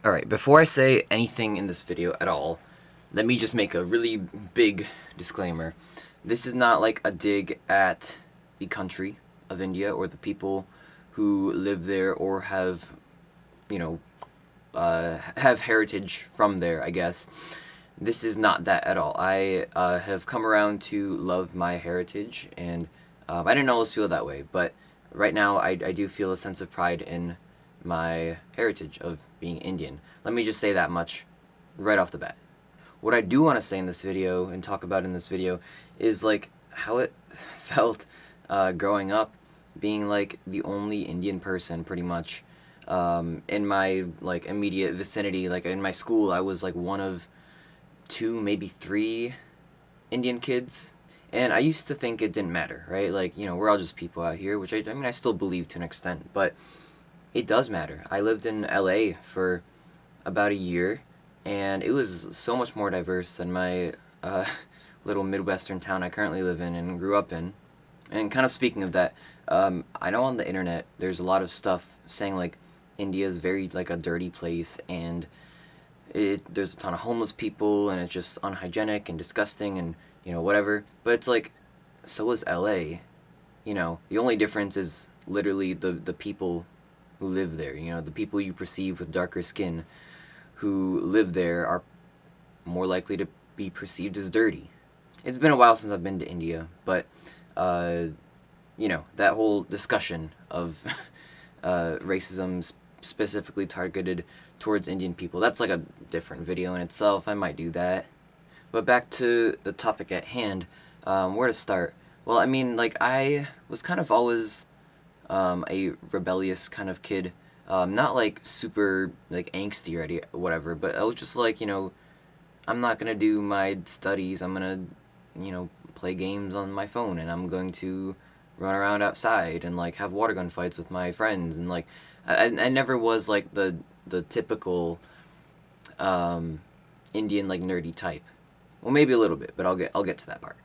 Alright, before I say anything in this video at all, let me just make a really big disclaimer. This is not like a dig at the country of India or the people who live there or have, you know, have heritage from there, I guess. This is not that at all. I have come around to love my heritage, and I didn't always feel that way, but right now I do feel a sense of pride in my heritage of being Indian. Let me just say that much right off the bat. What I do want to say in this video and talk about in this video is like how it felt growing up being like the only Indian person pretty much in my like immediate vicinity. Like in my school, I was like one of two, maybe three Indian kids. And I used to think it didn't matter, right? Like, you know, we're all just people out here, which I mean, I still believe to an extent, but it does matter. I lived in LA for about a year, and it was so much more diverse than my little Midwestern town I currently live in and grew up in. And kind of speaking of that, I know on the internet there's a lot of stuff saying like India is very like a dirty place, and there's a ton of homeless people, and it's just unhygienic and disgusting, and you know whatever. But it's like, so is LA. You know, the only difference is literally the people who live there. You know, the people you perceive with darker skin who live there are more likely to be perceived as dirty. It's been a while since I've been to India, but uh, you know, that whole discussion of racism specifically targeted towards Indian people, that's like a different video in itself. I might do that. But back to the topic at hand, where to start? Well, I mean, like, I was kind of always a rebellious kind of kid. Not like super like angsty or whatever, but I was just like, you know, I'm not gonna do my studies. I'm gonna, you know, play games on my phone, and I'm going to run around outside and like have water gun fights with my friends, and like I never was like the typical um, Indian like nerdy type. Well, maybe a little bit, but I'll get to that part.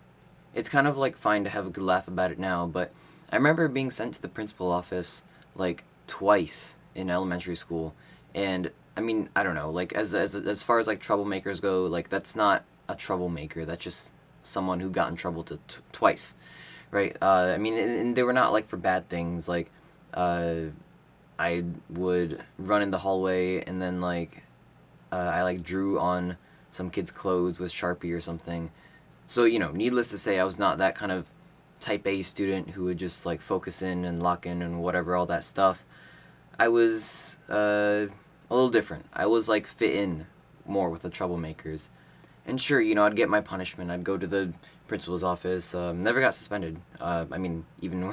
It's kind of like fine to have a good laugh about it now, but I remember being sent to the principal office like twice in elementary school, and I mean I don't know, like as far as like troublemakers go, like that's not a troublemaker. That's just someone who got in trouble twice, right? I mean, and they were not like for bad things. Like uh, I would run in the hallway and then like I like drew on some kid's clothes with Sharpie or something. So, you know, needless to say, I was not that kind of type A student who would just like focus in and lock in and whatever, all that stuff. I was a little different. I was like fit in more with the troublemakers. And sure, you know, I'd get my punishment. I'd go to the principal's office. Never got suspended. I mean, even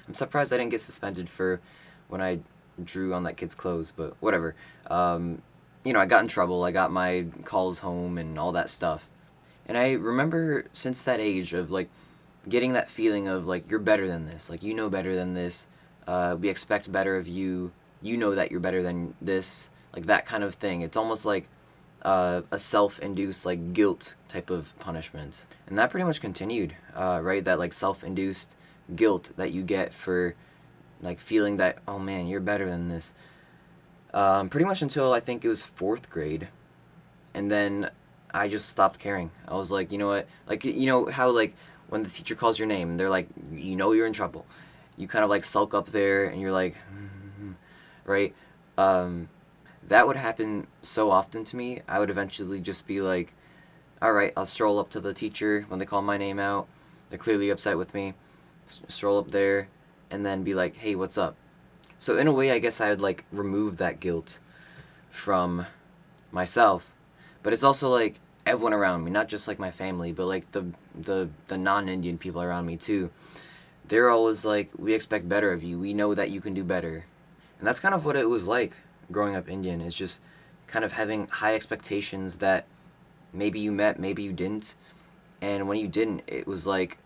I'm surprised I didn't get suspended for when I drew on that kid's clothes, but whatever. You know, I got in trouble. I got my calls home and all that stuff. And I remember since that age of like getting that feeling of like you're better than this, like you know better than this. We expect better of you. You know that you're better than this, like that kind of thing. It's almost like a self-induced like guilt type of punishment, and that pretty much continued. Right, that like self-induced guilt that you get for like feeling that oh man you're better than this. Pretty much until I think it was fourth grade, and then I just stopped caring. I was like, you know what? Like, you know how like when the teacher calls your name, they're like, you know you're in trouble. You kind of like sulk up there, and you're like, right? Um, that would happen so often to me. I would eventually just be like, all right, I'll stroll up to the teacher when they call my name out. They're clearly upset with me. Stroll up there, and then be like, hey, what's up? So in a way, I guess I would like remove that guilt from myself, but it's also like everyone around me, not just like my family, but like the non-Indian people around me too. They're always like, we expect better of you. We know that you can do better, and that's kind of what it was like growing up Indian. Is just kind of having high expectations that maybe you met, maybe you didn't, and when you didn't, it was like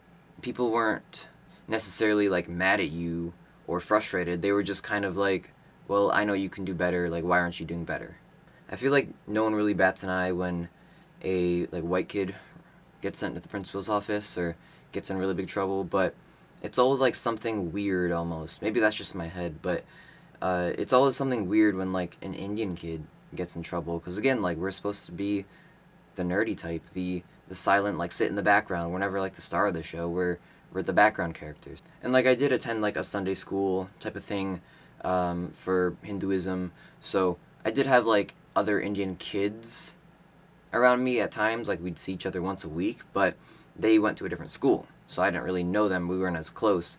people weren't necessarily like mad at you or frustrated. They were just kind of like, well, I know you can do better. Like, why aren't you doing better? I feel like no one really bats an eye when a like white kid gets sent to the principal's office or gets in really big trouble, but it's always like something weird almost. Maybe that's just my head, but it's always something weird when like an Indian kid gets in trouble, because again, like, we're supposed to be the nerdy type, the silent, like, sit in the background. We're never like the star of the show. We're the background characters. And like, I did attend like a Sunday school type of thing for Hinduism, so I did have like other Indian kids around me at times. Like, we'd see each other once a week, but they went to a different school, so I didn't really know them. We weren't as close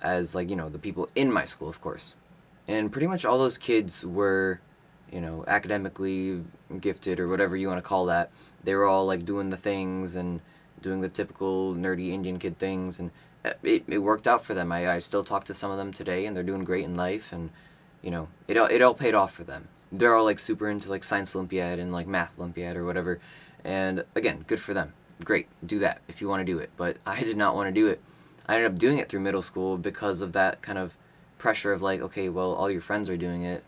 as, like, the people in my school, of course. And pretty much all those kids were, academically gifted, or whatever you want to call that. They were all like doing the things and doing the typical nerdy Indian kid things, and it worked out for them. I still talk to some of them today, and they're doing great in life, and it all paid off for them. They're all like super into like science Olympiad and like math Olympiad or whatever, and again, good for them. Great, do that if you want to do it. But I did not want to do it. I ended up doing it through middle school because of that kind of pressure of like, okay, well, all your friends are doing it.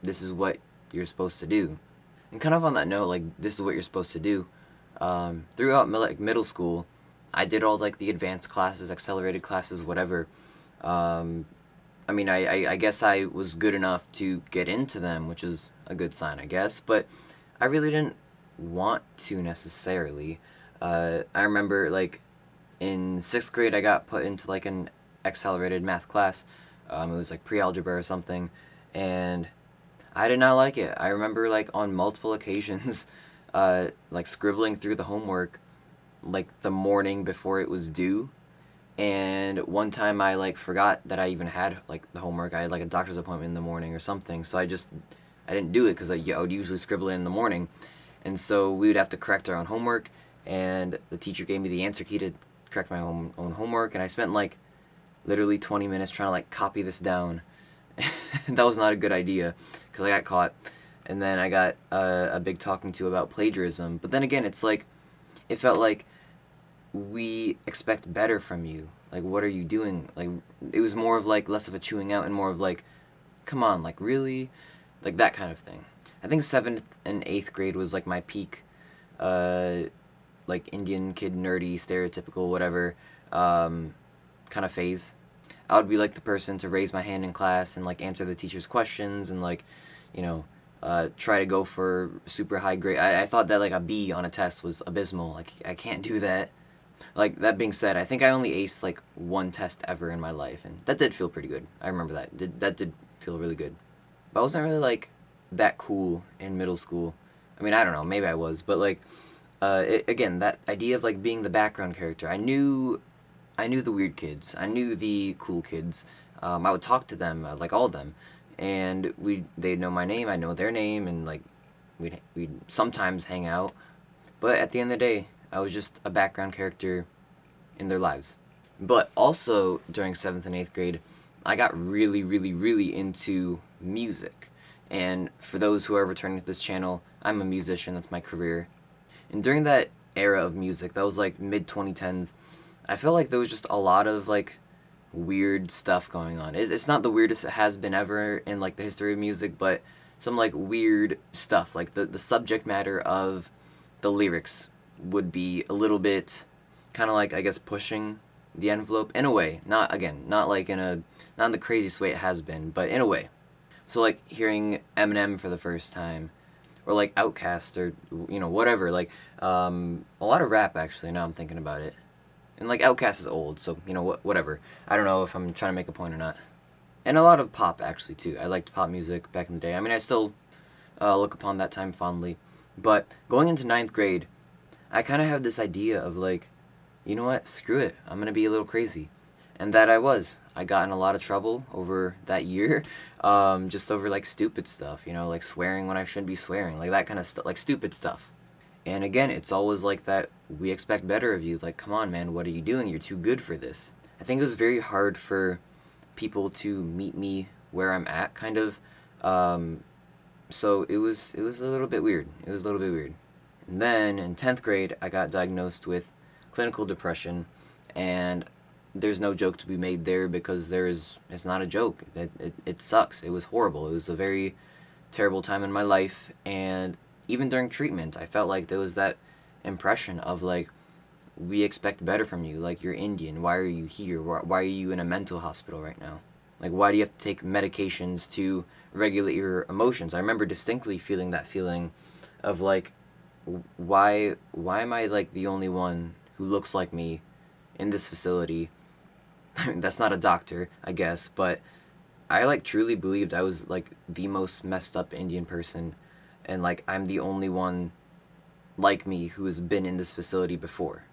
This is what you're supposed to do. And kind of on that note, like, this is what you're supposed to do. Throughout middle school, I did all like the advanced classes, accelerated classes, whatever. I mean, I guess I was good enough to get into them, which is a good sign, I guess. But I really didn't want to necessarily. I remember, like, in 6th grade, I got put into like an accelerated math class. It was like pre-algebra or something, and I did not like it. I remember, like, on multiple occasions, like, scribbling through the homework, like, the morning before it was due. And one time I, like, forgot that I even had, like, the homework. I had, like, a doctor's appointment in the morning or something. So I didn't do it because I would usually scribble it in the morning. And so we would have to correct our own homework. And the teacher gave me the answer key to correct my own homework. And I spent, like, literally 20 minutes trying to, like, copy this down. That was not a good idea, because I got caught, and then I got a big talking to about plagiarism. But then again, it's like, it felt like, we expect better from you. Like, what are you doing? Like, it was more of like less of a chewing out and more of like, come on, like, really, like, that kind of thing. I think 7th and 8th grade was like my peak, like, Indian kid, nerdy, stereotypical, whatever, kind of phase. I would be like the person to raise my hand in class and like answer the teacher's questions and like, try to go for super high grade. I thought that like a B on a test was abysmal. Like, I can't do that. Like, that being said, I think I only aced like one test ever in my life, and that did feel pretty good. I remember that. That did feel really good. But I wasn't really like that cool in middle school. I mean, I don't know, maybe I was, but like, again, that idea of like being the background character. I knew the weird kids. I knew the cool kids. I would talk to them, like all of them, and they'd know my name. I know their name, and like we'd sometimes hang out. But at the end of the day, I was just a background character in their lives. But also during 7th and 8th grade, I got really, really, really into music. And for those who are returning to this channel, I'm a musician. That's my career. And during that era of music, that was like mid 2010s. I feel like there was just a lot of like weird stuff going on. It's not the weirdest it has been ever in like the history of music, but some like weird stuff. Like the subject matter of the lyrics would be a little bit kind of like, I guess, pushing the envelope in a way. Not like not in the craziest way it has been, but in a way. So like hearing Eminem for the first time, or like Outkast, or whatever. Like a lot of rap, actually. Now I'm thinking about it. And like Outkast is old, so whatever. I don't know if I'm trying to make a point or not. And a lot of pop, actually, too. I liked pop music back in the day. I mean, I still look upon that time fondly. But going into 9th grade, I kind of had this idea of like, you know what? Screw it. I'm gonna be a little crazy, and that I was. I got in a lot of trouble over that year, just over like stupid stuff. Like swearing when I shouldn't be swearing, like that kind of stuff, like stupid stuff. And again, it's always like that, we expect better of you. Like, come on, man, what are you doing? You're too good for this. I think it was very hard for people to meet me where I'm at, kind of. So it was a little bit weird. And then in 10th grade, I got diagnosed with clinical depression, and there's no joke to be made there, because it's not a joke. It sucks. It was horrible. It was a very terrible time in my life, and even during treatment, I felt like there was that impression of like, we expect better from you. Like, you're Indian. Why are you here? Why are you in a mental hospital right now? Like, why do you have to take medications to regulate your emotions. I remember distinctly feeling that feeling of like, why am I like the only one who looks like me in this facility? That's not a doctor, I guess, but I like truly believed I was like the most messed up Indian person, and like I'm the only one like me who has been in this facility before.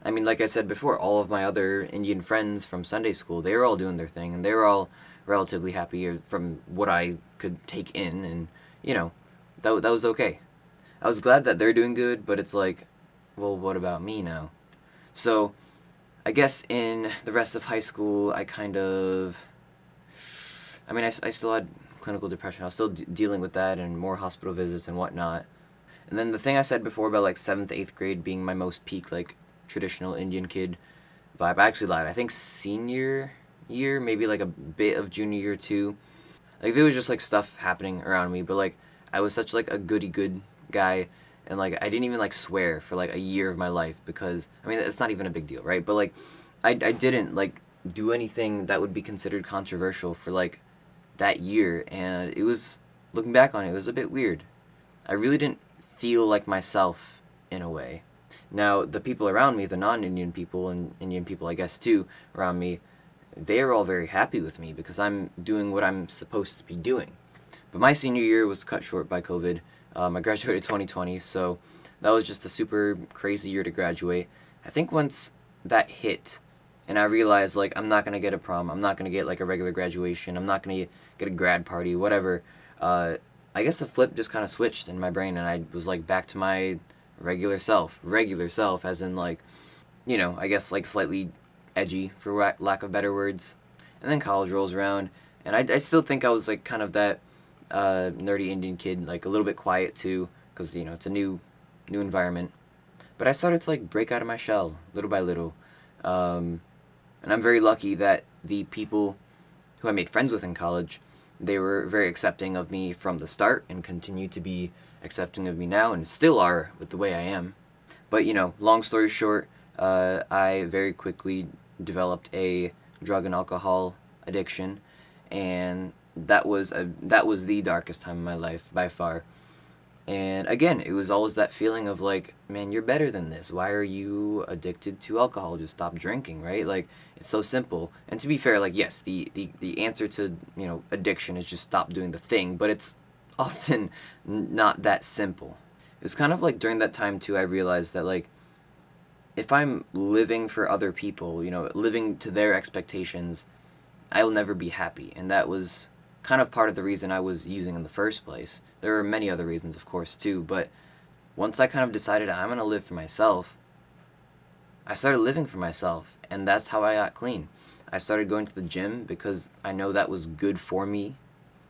I mean, like I said before, all of my other Indian friends from Sunday school, they were all doing their thing, and they were all relatively happy from what I could take in, and you know, that was okay. I was glad that they're doing good, but it's like, well, what about me now? So I guess in the rest of high school, I kind of, I mean, I still had clinical depression. I was still dealing with that and more hospital visits and whatnot. And then the thing I said before about like seventh, eighth grade being my most peak like traditional Indian kid vibe, I actually lied. I think senior year, maybe like a bit of junior year too. Like there was just like stuff happening around me, but like I was such like a goody good guy, and like I didn't even like swear for like a year of my life because I mean it's not even a big deal, right? But like I didn't like do anything that would be considered controversial for like that year, and it was, looking back on it, it was a bit weird. I really didn't feel like myself in a way. Now, the people around me, the non Indian people and Indian people, I guess, too, around me, they're all very happy with me because I'm doing what I'm supposed to be doing. But my senior year was cut short by COVID. I graduated 2020, so that was just a super crazy year to graduate. I think once that hit, and I realized like I'm not gonna get a prom, I'm not gonna get like a regular graduation, I'm not gonna get a grad party, whatever. Uh, I guess the flip just kind of switched in my brain, and I was like back to my regular self, as in like, I guess like slightly edgy for lack of better words. And then college rolls around, and I still think I was like kind of that nerdy Indian kid, like a little bit quiet too, because it's a new environment. But I started to like break out of my shell little by little, um, and I'm very lucky that the people who I made friends with in college, they were very accepting of me from the start and continue to be accepting of me now, and still are with the way I am. But long story short, I very quickly developed a drug and alcohol addiction, and that was the darkest time of my life by far. And again, it was always that feeling of like, man, you're better than this. Why are you addicted to alcohol? Just stop drinking, right? Like, it's so simple. And to be fair, like, yes, the answer to, addiction is just stop doing the thing, but it's often not that simple. It was kind of like during that time, too, I realized that, like, if I'm living for other people, living to their expectations, I will never be happy. And that was kind of part of the reason I was using in the first place. There were many other reasons, of course, too, but once I kind of decided I'm going to live for myself, I started living for myself, and that's how I got clean. I started going to the gym because I know that was good for me,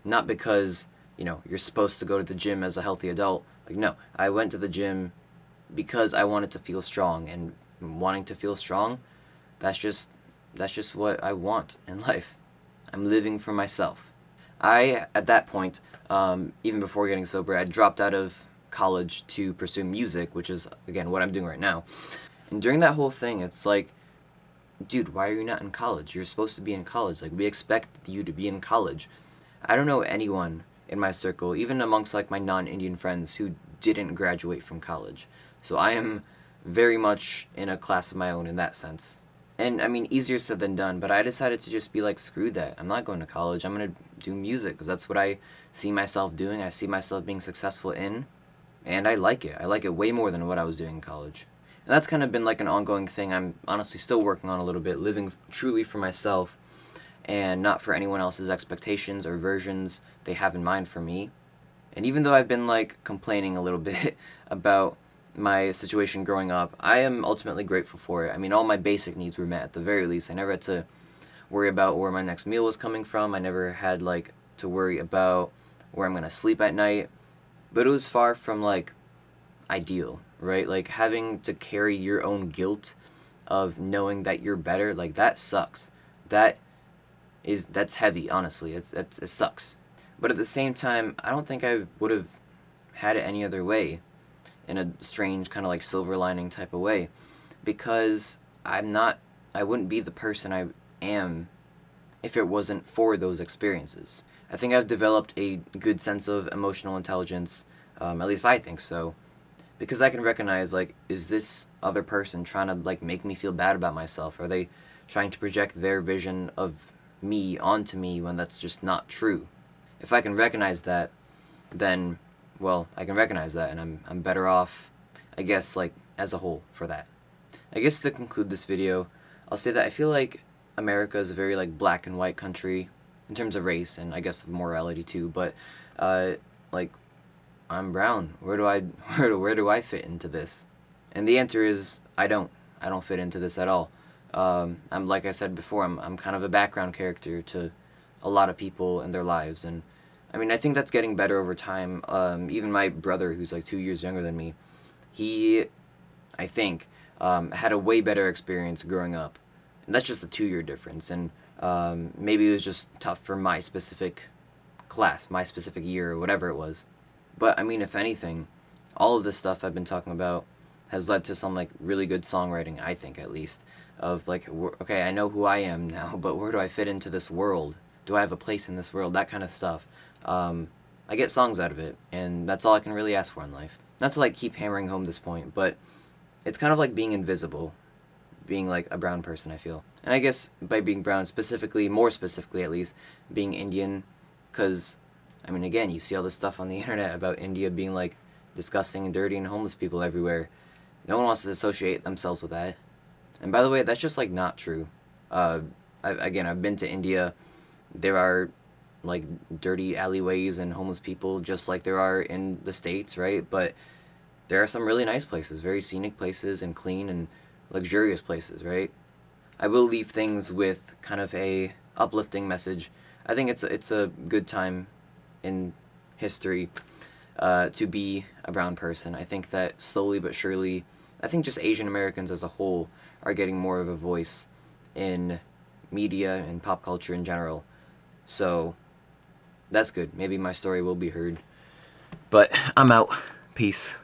not because, you're supposed to go to the gym as a healthy adult. Like, no, I went to the gym because I wanted to feel strong, and wanting to feel strong, that's just that's just what I want in life. I'm living for myself. At that point, even before getting sober, I dropped out of college to pursue music, which is, again, what I'm doing right now. And during that whole thing, it's like, dude, why are you not in college? You're supposed to be in college. Like, we expect you to be in college. I don't know anyone in my circle, even amongst like my non-Indian friends, who didn't graduate from college. So I am very much in a class of my own in that sense. And I mean, easier said than done, but I decided to just be like, screw that. I'm not going to college. I'm going to do music because that's what I see myself doing. I see myself being successful in, and I like it. I like it way more than what I was doing in college. And that's kind of been like an ongoing thing I'm honestly still working on a little bit, living truly for myself and not for anyone else's expectations or versions they have in mind for me. And even though I've been like complaining a little bit about my situation growing up, I am ultimately grateful for it. I mean, all my basic needs were met at the very least. I never had to worry about where my next meal was coming from. I never had like to worry about where I'm going to sleep at night. But it was far from like ideal, right? Like having to carry your own guilt of knowing that you're better, like that sucks. That that's heavy, honestly. It sucks. But at the same time, I don't think I would have had it any other way, in a strange kind of like silver lining type of way, because I wouldn't be the person I am if it wasn't for those experiences. I think I've developed a good sense of emotional intelligence. At least I think so, because I can recognize, like, is this other person trying to, like, make me feel bad about myself? Are they trying to project their vision of me onto me when that's just not true? If I can recognize that, then, well, I can recognize that, and I'm better off, I guess, like, as a whole for that. I guess to conclude this video, I'll say that I feel like America is a very, like, black and white country in terms of race and I guess of morality too, but like, I'm brown. Where do I where do I fit into this? And the answer is I don't. I don't fit into this at all. I'm, like I said before, I'm kind of a background character to a lot of people in their lives, and I mean I think that's getting better over time. Even my brother, who's like 2 years younger than me, he, I think, had a way better experience growing up. And that's just a 2 year difference, and maybe it was just tough for my specific class, my specific year, or whatever it was. But I mean, if anything, all of this stuff I've been talking about has led to some like really good songwriting, I think at least, of like, okay, I know who I am now, but where do I fit into this world? Do I have a place in this world? That kind of stuff. I get songs out of it, and that's all I can really ask for in life. Not to like keep hammering home this point, but it's kind of like being invisible, being like a brown person, I feel. And I guess by being brown specifically, more specifically at least, being Indian, because, I mean, again, you see all this stuff on the internet about India being like disgusting and dirty and homeless people everywhere. No one wants to associate themselves with that. And by the way, that's just like not true. I've been to India. There are like dirty alleyways and homeless people just like there are in the States, right? But there are some really nice places, very scenic places and clean and luxurious places, right? I will leave things with kind of a uplifting message. I think it's a good time in history to be a brown person. I think that slowly but surely, I think just Asian Americans as a whole are getting more of a voice in media and pop culture in general. So that's good. Maybe my story will be heard. But I'm out. Peace.